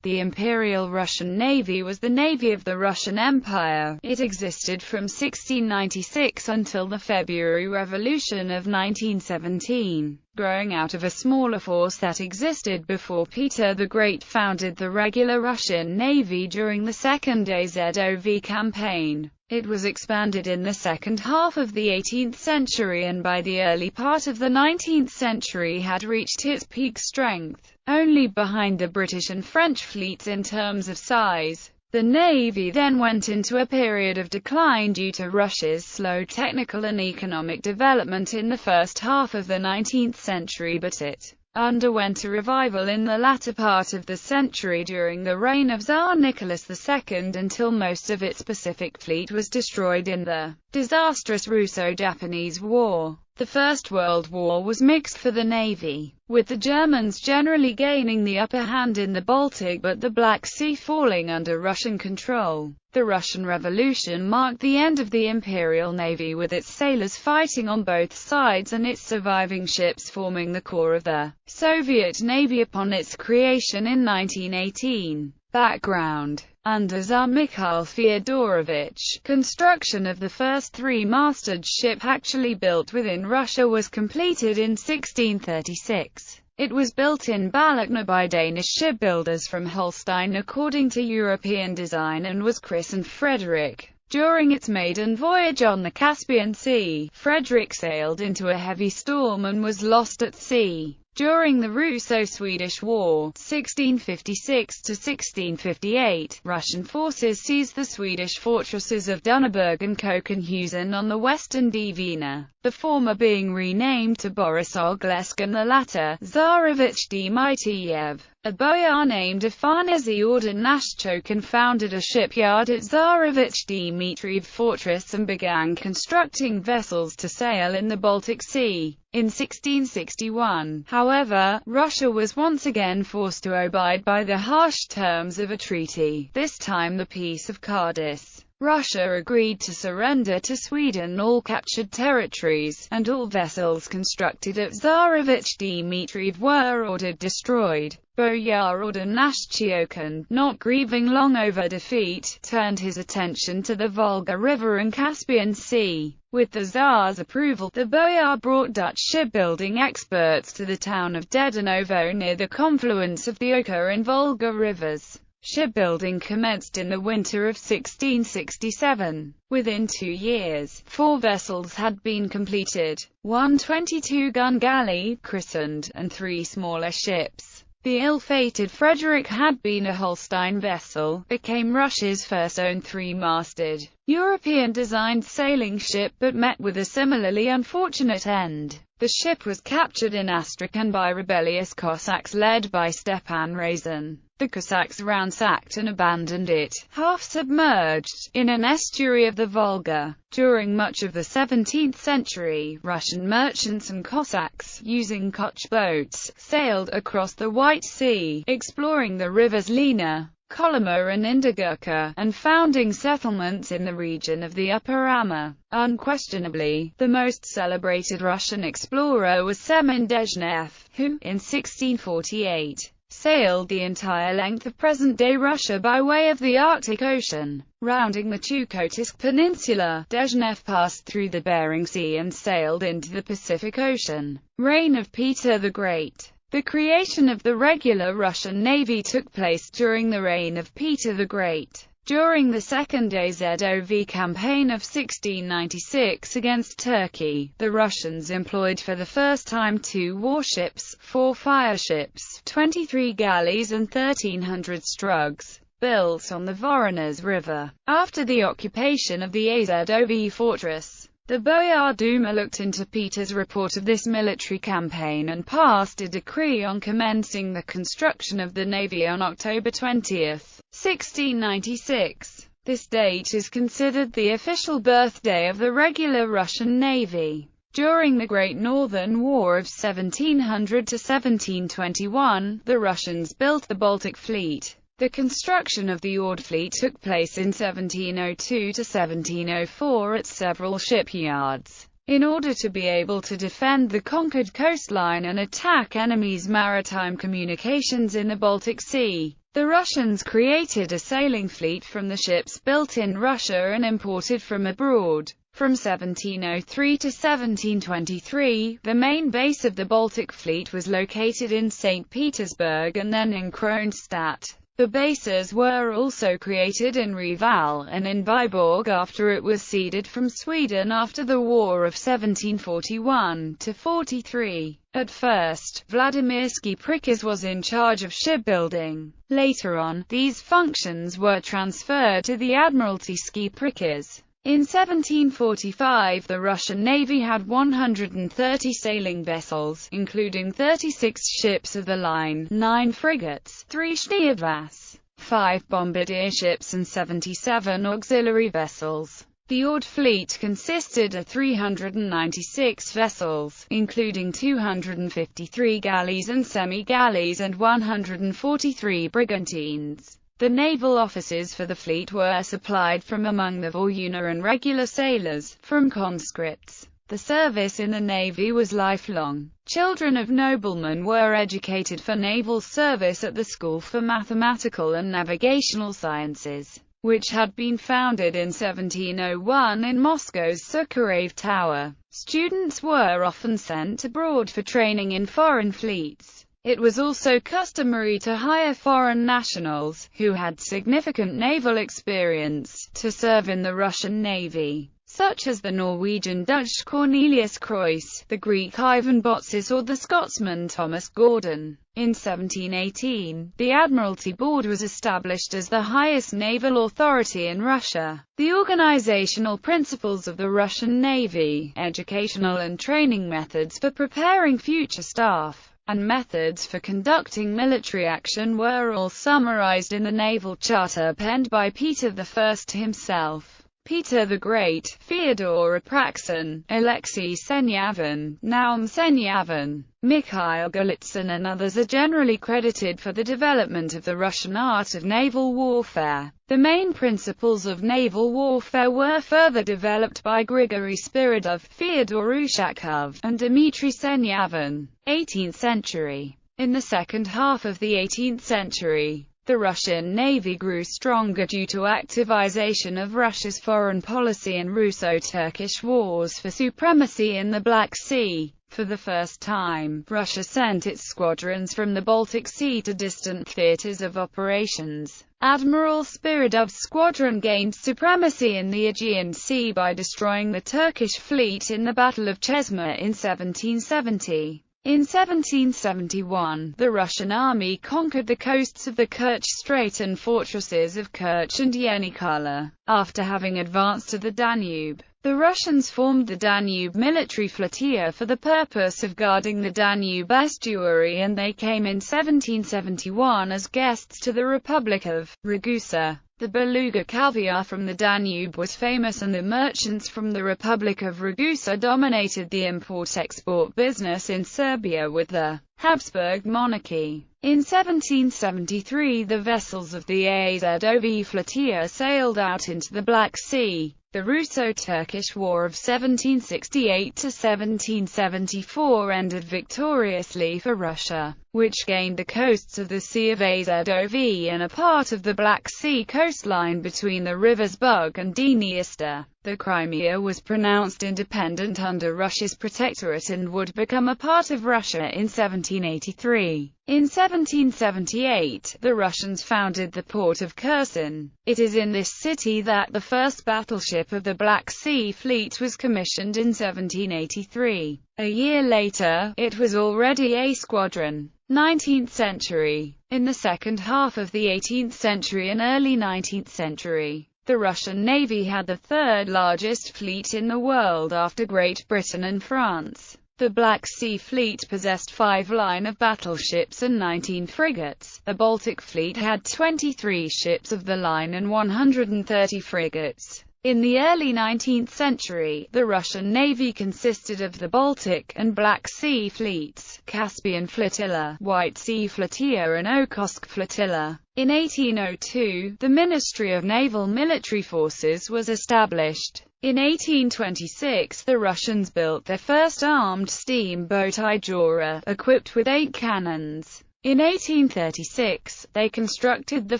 The Imperial Russian Navy was the navy of the Russian Empire. It existed from 1696 until the February Revolution of 1917, growing out of a smaller force that existed before Peter the Great founded the regular Russian Navy during the Second Azov campaign. It was expanded in the second half of the 18th century and by the early part of the 19th century had reached its peak strength, only behind the British and French fleets in terms of size. The Navy then went into a period of decline due to Russia's slow technical and economic development in the first half of the 19th century, but it underwent a revival in the latter part of the century during the reign of Tsar Nicholas II until most of its Pacific fleet was destroyed in the disastrous Russo-Japanese War. The First World War was mixed for the Navy, with the Germans generally gaining the upper hand in the Baltic but the Black Sea falling under Russian control. The Russian Revolution marked the end of the Imperial Navy, with its sailors fighting on both sides and its surviving ships forming the core of the Soviet Navy upon its creation in 1918. Background: under Tsar Mikhail Fyodorovich, construction of the first three-masted ship actually built within Russia was completed in 1636. It was built in Balakna by Danish shipbuilders from Holstein according to European design and was christened Frederick. During its maiden voyage on the Caspian Sea, Frederick sailed into a heavy storm and was lost at sea. During the Russo-Swedish War, 1656–1658, Russian forces seized the Swedish fortresses of Dunnaburg and Kökenhusen on the western Dvina, the former being renamed to Borisoglesk and the latter, Tsarevich Dmitriev. A boyar named Afanazy Ordonashchokhin founded a shipyard at Tsarevich Dmitriev Fortress and began constructing vessels to sail in the Baltic Sea. In 1661, however, Russia was once again forced to abide by the harsh terms of a treaty, this time the Peace of Cardiff. Russia agreed to surrender to Sweden all captured territories, and all vessels constructed at Tsarevich Dmitriev were ordered destroyed. Boyar Ordonashchokhin, not grieving long over defeat, turned his attention to the Volga River and Caspian Sea. With the Tsar's approval, the boyar brought Dutch shipbuilding experts to the town of Dedanovo near the confluence of the Oka and Volga rivers. Shipbuilding commenced in the winter of 1667. Within 2 years, 4 vessels had been completed, 1 22-gun galley, christened, and 3 smaller ships. The ill-fated Frederick had been a Holstein vessel, became Russia's first own three-masted, European-designed sailing ship but met with a similarly unfortunate end. The ship was captured in Astrakhan by rebellious Cossacks led by Stepan Razin. The Cossacks ransacked and abandoned it, half-submerged, in an estuary of the Volga. During much of the 17th century, Russian merchants and Cossacks, using Koch boats, sailed across the White Sea, exploring the rivers Lena, Kolyma and Indigirka, and founding settlements in the region of the Upper Amur. Unquestionably, the most celebrated Russian explorer was Semen Dezhnev, who, in 1648, sailed the entire length of present-day Russia by way of the Arctic Ocean. Rounding the Chukotisk Peninsula, Dezhnev passed through the Bering Sea and sailed into the Pacific Ocean. Reign of Peter the Great. The creation of the regular Russian Navy took place during the reign of Peter the Great. During the Second Azov campaign of 1696 against Turkey, the Russians employed for the first time 2 warships, 4 fireships, 23 galleys and 1,300 strugs, built on the Voronezh River. After the occupation of the Azov fortress, the Boyar Duma looked into Peter's report of this military campaign and passed a decree on commencing the construction of the navy on October 20, 1696. This date is considered the official birthday of the regular Russian Navy. During the Great Northern War of 1700 to 1721, the Russians built the Baltic Fleet. The construction of the Ord Fleet took place in 1702 to 1704 at several shipyards. In order to be able to defend the conquered coastline and attack enemies' maritime communications in the Baltic Sea, The Russians created a sailing fleet from the ships built in Russia and imported from abroad. From 1703 to 1723, the main base of the Baltic Fleet was located in St. Petersburg and then in Kronstadt. The bases were also created in Reval and in Vyborg after it was ceded from Sweden after the War of 1741–43. At first, Vladimir Ski-Prickers was in charge of shipbuilding. Later on, these functions were transferred to the Admiralty Ski-Prickers. In 1745 the Russian Navy had 130 sailing vessels, including 36 ships of the line, 9 frigates, 3 Schneewaffen, 5 bombardier ships and 77 auxiliary vessels. The Ord fleet consisted of 396 vessels, including 253 galleys and semi-galleys and 143 brigantines. The naval officers for the fleet were supplied from among the voyuna and regular sailors, from conscripts. The service in the Navy was lifelong. Children of noblemen were educated for naval service at the School for Mathematical and Navigational Sciences, which had been founded in 1701 in Moscow's Sukharev Tower. Students were often sent abroad for training in foreign fleets. It was also customary to hire foreign nationals, who had significant naval experience, to serve in the Russian Navy, such as the Norwegian Dutch Cornelius Croix, the Greek Ivan Botsis or the Scotsman Thomas Gordon. In 1718, the Admiralty Board was established as the highest naval authority in Russia. The organizational principles of the Russian Navy, educational and training methods for preparing future staff, and methods for conducting military action were all summarized in the Naval Charter penned by Peter I himself. Peter the Great, Fyodor Apraxin, Alexei Senyavin, Naum Senyavin, Mikhail Golitsyn and others are generally credited for the development of the Russian art of naval warfare. The main principles of naval warfare were further developed by Grigory Spiridov, Fyodor Ushakov, and Dmitry Senyavin. 18th century. In the second half of the 18th century, the Russian Navy grew stronger due to activization of Russia's foreign policy and Russo-Turkish wars for supremacy in the Black Sea. For the first time, Russia sent its squadrons from the Baltic Sea to distant theaters of operations. Admiral Spiridov's squadron gained supremacy in the Aegean Sea by destroying the Turkish fleet in the Battle of Chesma in 1770. In 1771, the Russian army conquered the coasts of the Kerch Strait and fortresses of Kerch and Yenikala. After having advanced to the Danube, the Russians formed the Danube military flotilla for the purpose of guarding the Danube estuary, and they came in 1771 as guests to the Republic of Ragusa. The beluga caviar from the Danube was famous, and the merchants from the Republic of Ragusa dominated the import-export business in Serbia with the Habsburg monarchy. In 1773 the vessels of the Azov flotilla sailed out into the Black Sea. The Russo-Turkish War of 1768–1774 ended victoriously for Russia, which gained the coasts of the Sea of Azov and a part of the Black Sea coastline between the rivers Bug and Dniester. The Crimea was pronounced independent under Russia's protectorate and would become a part of Russia in 1783. In 1778, the Russians founded the port of Kherson. It is in this city that the first battleship of the Black Sea Fleet was commissioned in 1783. A year later, it was already a squadron. 19th century. In the second half of the 18th century and early 19th century, the Russian Navy had the third largest fleet in the world after Great Britain and France. The Black Sea Fleet possessed 5 line of battleships and 19 frigates. The Baltic Fleet had 23 ships of the line and 130 frigates. In the early 19th century, the Russian Navy consisted of the Baltic and Black Sea fleets, Caspian Flotilla, White Sea Flotilla and Okhotsk Flotilla. In 1802, the Ministry of Naval Military Forces was established. In 1826, the Russians built their first armed steamboat Ijora, equipped with 8 cannons. In 1836, they constructed the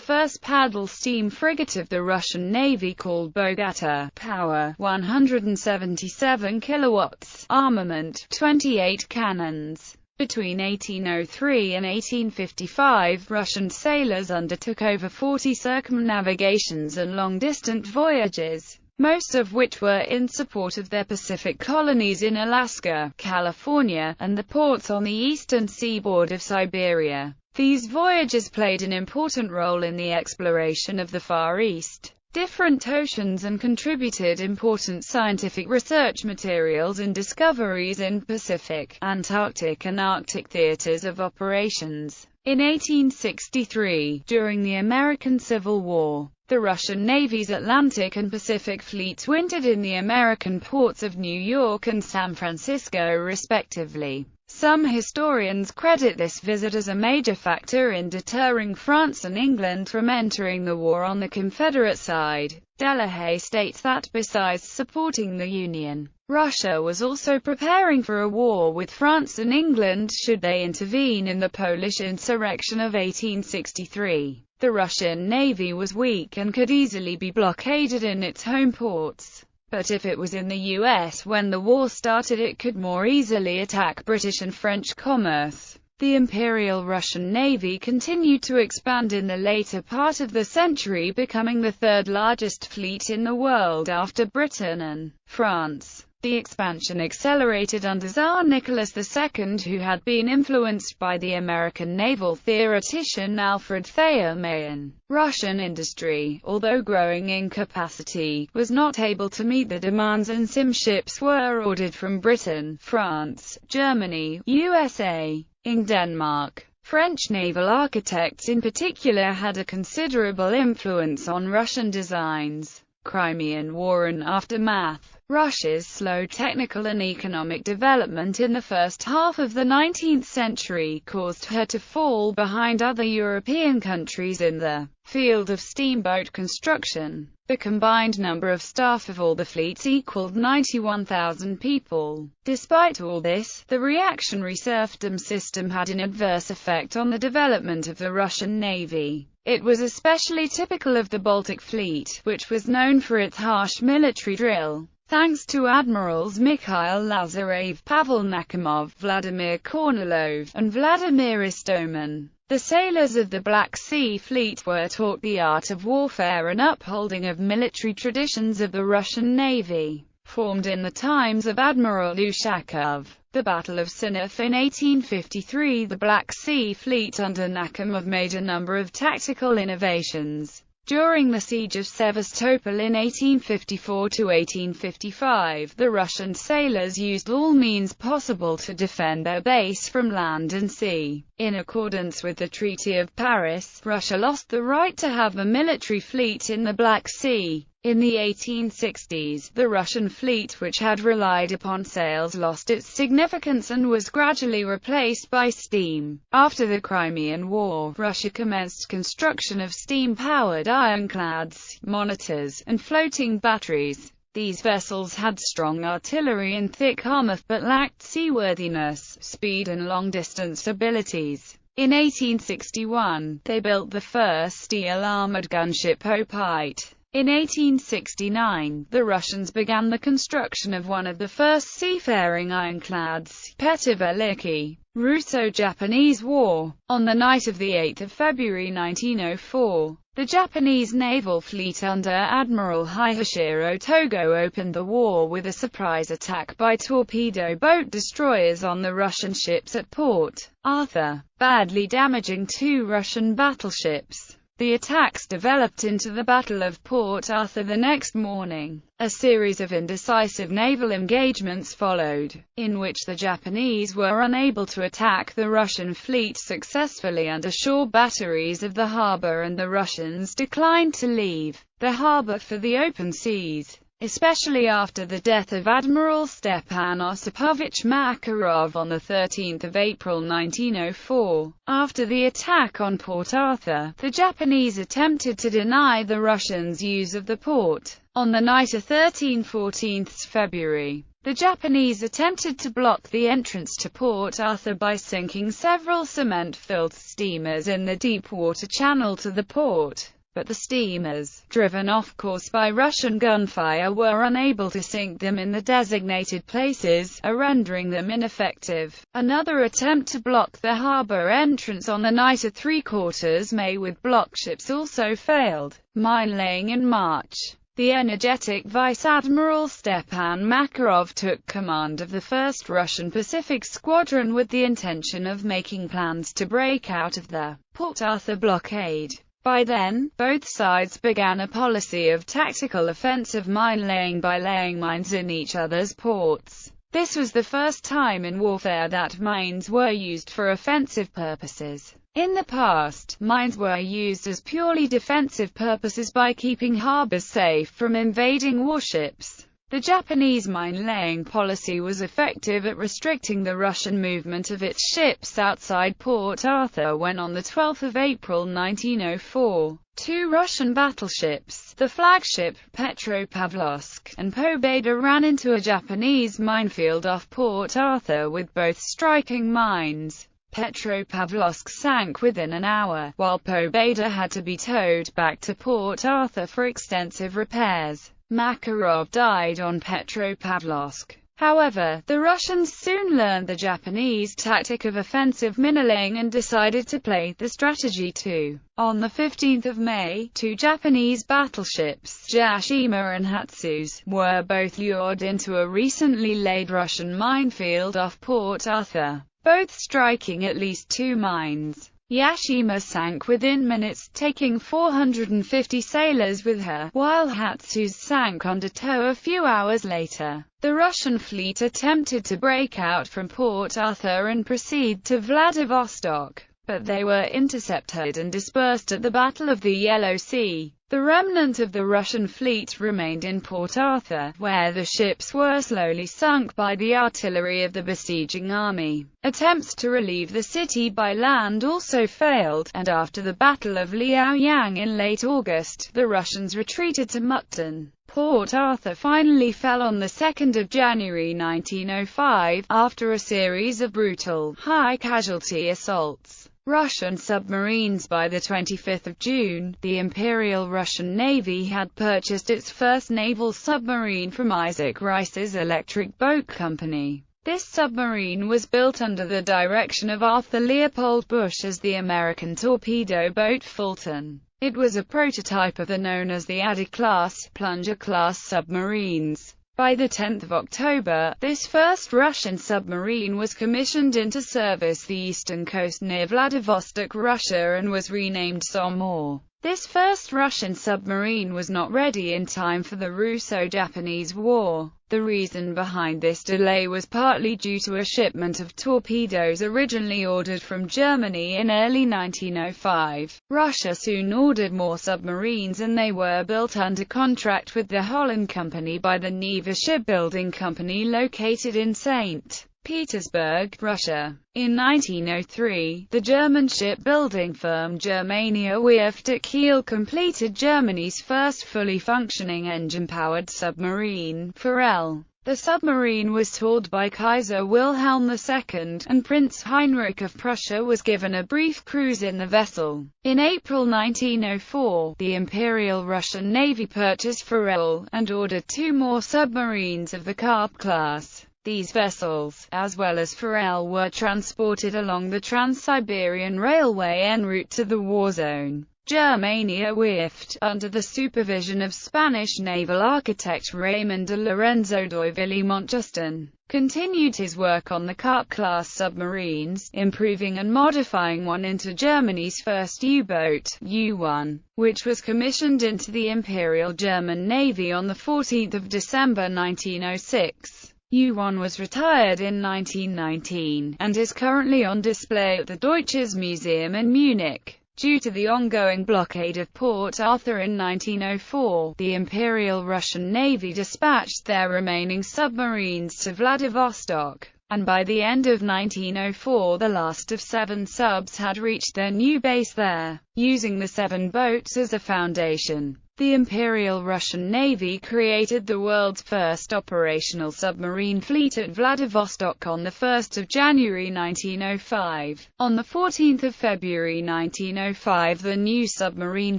first paddle steam frigate of the Russian Navy called Bogata, power 177 kilowatts, armament 28 cannons. Between 1803 and 1855, Russian sailors undertook over 40 circumnavigations and long-distance voyages, most of which were in support of their Pacific colonies in Alaska, California, and the ports on the eastern seaboard of Siberia. These voyages played an important role in the exploration of the Far East, different oceans, and contributed important scientific research materials and discoveries in Pacific, Antarctic and Arctic theaters of operations. In 1863, during the American Civil War, the Russian Navy's Atlantic and Pacific fleets wintered in the American ports of New York and San Francisco, respectively. Some historians credit this visit as a major factor in deterring France and England from entering the war on the Confederate side. Delahaye states that besides supporting the Union, Russia was also preparing for a war with France and England should they intervene in the Polish insurrection of 1863. The Russian Navy was weak and could easily be blockaded in its home ports. But if it was in the U.S. when the war started, it could more easily attack British and French commerce. The Imperial Russian Navy continued to expand in the later part of the century, becoming the third largest fleet in the world after Britain and France. The expansion accelerated under Tsar Nicholas II, who had been influenced by the American naval theoretician Alfred Thayer Mahan. Russian industry, although growing in capacity, was not able to meet the demands, and ships were ordered from Britain, France, Germany, USA, and Denmark. French naval architects in particular had a considerable influence on Russian designs. Crimean War and aftermath. Russia's slow technical and economic development in the first half of the 19th century caused her to fall behind other European countries in the field of steamboat construction. The combined number of staff of all the fleets equaled 91,000 people. Despite all this, the reactionary serfdom system had an adverse effect on the development of the Russian Navy. It was especially typical of the Baltic Fleet, which was known for its harsh military drill. Thanks to admirals Mikhail Lazarev, Pavel Nakhimov, Vladimir Kornilov, and Vladimir Istomin, the sailors of the Black Sea Fleet were taught the art of warfare and upholding of military traditions of the Russian Navy. Formed in the times of Admiral Ushakov, the Battle of Sinop in 1853, the Black Sea Fleet under Nakhimov made a number of tactical innovations. During the siege of Sevastopol in 1854–1855, the Russian sailors used all means possible to defend their base from land and sea. In accordance with the Treaty of Paris, Russia lost the right to have a military fleet in the Black Sea. In the 1860s, the Russian fleet, which had relied upon sails, lost its significance and was gradually replaced by steam. After the Crimean War, Russia commenced construction of steam-powered ironclads, monitors, and floating batteries. These vessels had strong artillery and thick armor, but lacked seaworthiness, speed and long-distance abilities. In 1861, they built the first steel-armored gunship Opite. In 1869, the Russians began the construction of one of the first seafaring ironclads, Petroveliki. Russo-Japanese War. On the night of 8 February 1904, the Japanese naval fleet under Admiral Higashiro Togo opened the war with a surprise attack by torpedo boat destroyers on the Russian ships at Port Arthur, badly damaging 2 Russian battleships. The attacks developed into the Battle of Port Arthur the next morning. A series of indecisive naval engagements followed, in which the Japanese were unable to attack the Russian fleet successfully under shore batteries of the harbor, and the Russians declined to leave the harbor for the open seas. Especially after the death of Admiral Stepan Osipovich Makarov on 13 April 1904. After the attack on Port Arthur, the Japanese attempted to deny the Russians use of the port. On the night of 13–14 February, The Japanese attempted to block the entrance to Port Arthur by sinking several cement-filled steamers in the deep water channel to the port, but the steamers, driven off course by Russian gunfire, were unable to sink them in the designated places, rendering them ineffective. Another attempt to block the harbor entrance on the night of 3/4 May with block ships also failed. Mine-laying in March. The energetic Vice Admiral Stepan Makarov took command of the 1st Russian Pacific Squadron with the intention of making plans to break out of the Port Arthur blockade. By then, both sides began a policy of tactical offensive mine-laying by laying mines in each other's ports. This was the first time in warfare that mines were used for offensive purposes. In the past, mines were used as purely defensive purposes by keeping harbors safe from invading warships. The Japanese mine-laying policy was effective at restricting the Russian movement of its ships outside Port Arthur when on the 12th of April 1904, 2 Russian battleships, the flagship Petropavlovsk and Pobeda, ran into a Japanese minefield off Port Arthur with both striking mines. Petropavlovsk sank within an hour, while Pobeda had to be towed back to Port Arthur for extensive repairs. Makarov died on Petropavlovsk. However, the Russians soon learned the Japanese tactic of offensive minelaying and decided to play the strategy too. On the 15th of May, 2 Japanese battleships, Jashima and Hatsus, were both lured into a recently laid Russian minefield off Port Arthur, both striking at least 2 mines. Yashima sank within minutes, taking 450 sailors with her, while Hatsus sank under tow a few hours later. The Russian fleet attempted to break out from Port Arthur and proceed to Vladivostok, but they were intercepted and dispersed at the Battle of the Yellow Sea. The remnant of the Russian fleet remained in Port Arthur, where the ships were slowly sunk by the artillery of the besieging army. Attempts to relieve the city by land also failed, and after the Battle of Liaoyang in late August, the Russians retreated to Mukden. Port Arthur finally fell on the 2nd of January 1905, after a series of brutal, high-casualty assaults. Russian submarines. By the 25th of June, the Imperial Russian Navy had purchased its first naval submarine from Isaac Rice's Electric Boat Company. This submarine was built under the direction of Arthur Leopold Bush as the American torpedo boat Fulton. It was a prototype of the known as the Addy-class, plunger-class submarines. By the 10th of October, this first Russian submarine was commissioned into service the eastern coast near Vladivostok, Russia, and was renamed Samur. This first Russian submarine was not ready in time for the Russo-Japanese War. The reason behind this delay was partly due to a shipment of torpedoes originally ordered from Germany in early 1905. Russia soon ordered more submarines, and they were built under contract with the Holland Company by the Neva Shipbuilding Company located in St. Petersburg, Russia. In 1903, the German shipbuilding firm Germania Werft at Kiel completed Germany's first fully functioning engine-powered submarine, Forelle. The submarine was towed by Kaiser Wilhelm II, and Prince Heinrich of Prussia was given a brief cruise in the vessel. In April 1904, the Imperial Russian Navy purchased Forelle, and ordered 2 more submarines of the Karp class. These vessels, as well as Forelle, were transported along the Trans-Siberian Railway en route to the war zone. Germania Werft, under the supervision of Spanish naval architect Raymond de Lorenzo de Villamont-Justin, continued his work on the Karp-class submarines, improving and modifying one into Germany's first U-boat, U-1, which was commissioned into the Imperial German Navy on 14 December 1906. U-1 was retired in 1919, and is currently on display at the Deutsches Museum in Munich. Due to the ongoing blockade of Port Arthur in 1904, the Imperial Russian Navy dispatched their remaining submarines to Vladivostok, and by the end of 1904 the last of 7 subs had reached their new base there. Using the 7 boats as a foundation, The Imperial Russian Navy created the world's first operational submarine fleet at Vladivostok on 1 January 1905. On 14 February 1905, the new submarine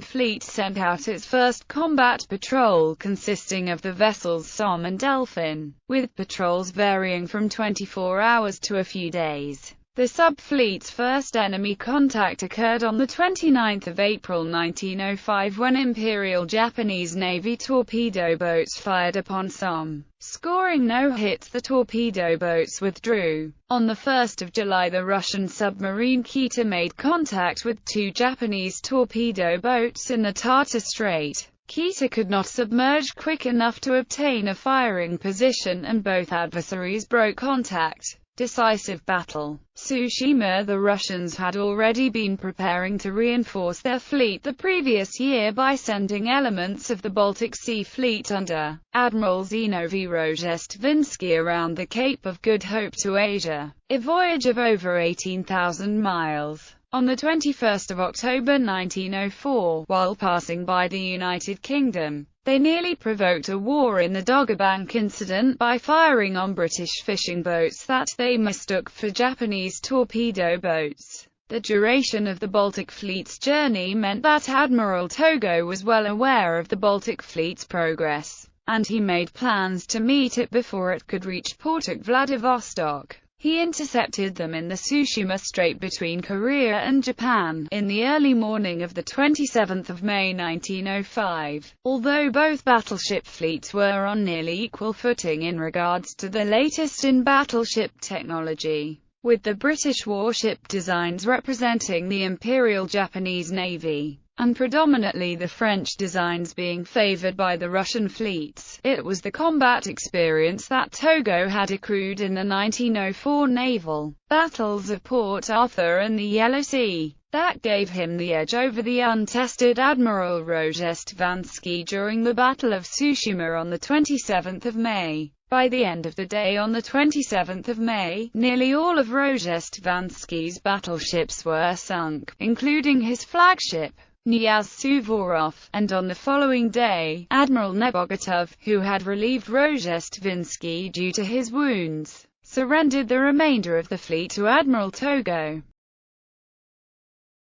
fleet sent out its first combat patrol, consisting of the vessels Somme and Delphin, with patrols varying from 24 hours to a few days. The sub-fleet's first enemy contact occurred on 29 April 1905 when Imperial Japanese Navy torpedo boats fired upon Somme. Scoring no hits, the torpedo boats withdrew. On 1 July, the Russian submarine Kita made contact with two Japanese torpedo boats in the Tartar Strait. Kita could not submerge quick enough to obtain a firing position, and both adversaries broke contact. Decisive battle. Tsushima. The Russians had already been preparing to reinforce their fleet the previous year by sending elements of the Baltic Sea Fleet under Admiral Zinovy Rozhestvinsky around the Cape of Good Hope to Asia, a voyage of over 18,000 miles. On 21 October 1904, while passing by the United Kingdom, they nearly provoked a war in the Dogger Bank incident by firing on British fishing boats that they mistook for Japanese torpedo boats. The duration of the Baltic Fleet's journey meant that Admiral Togo was well aware of the Baltic Fleet's progress, and he made plans to meet it before it could reach port at Vladivostok. He intercepted them in the Tsushima Strait between Korea and Japan, in the early morning of 27 May 1905. Although both battleship fleets were on nearly equal footing in regards to the latest in battleship technology, with the British warship designs representing the Imperial Japanese Navy, and predominantly the French designs being favored by the Russian fleets, it was the combat experience that Togo had accrued in the 1904 naval battles of Port Arthur and the Yellow Sea that gave him the edge over the untested Admiral Rozhestvansky during the Battle of Tsushima on 27 May. By the end of the day on 27 May, nearly all of Rozhestvansky's battleships were sunk, including his flagship, Knyaz Suvorov, and on the following day, Admiral Nebogotov, who had relieved Rozhestvinsky due to his wounds, surrendered the remainder of the fleet to Admiral Togo.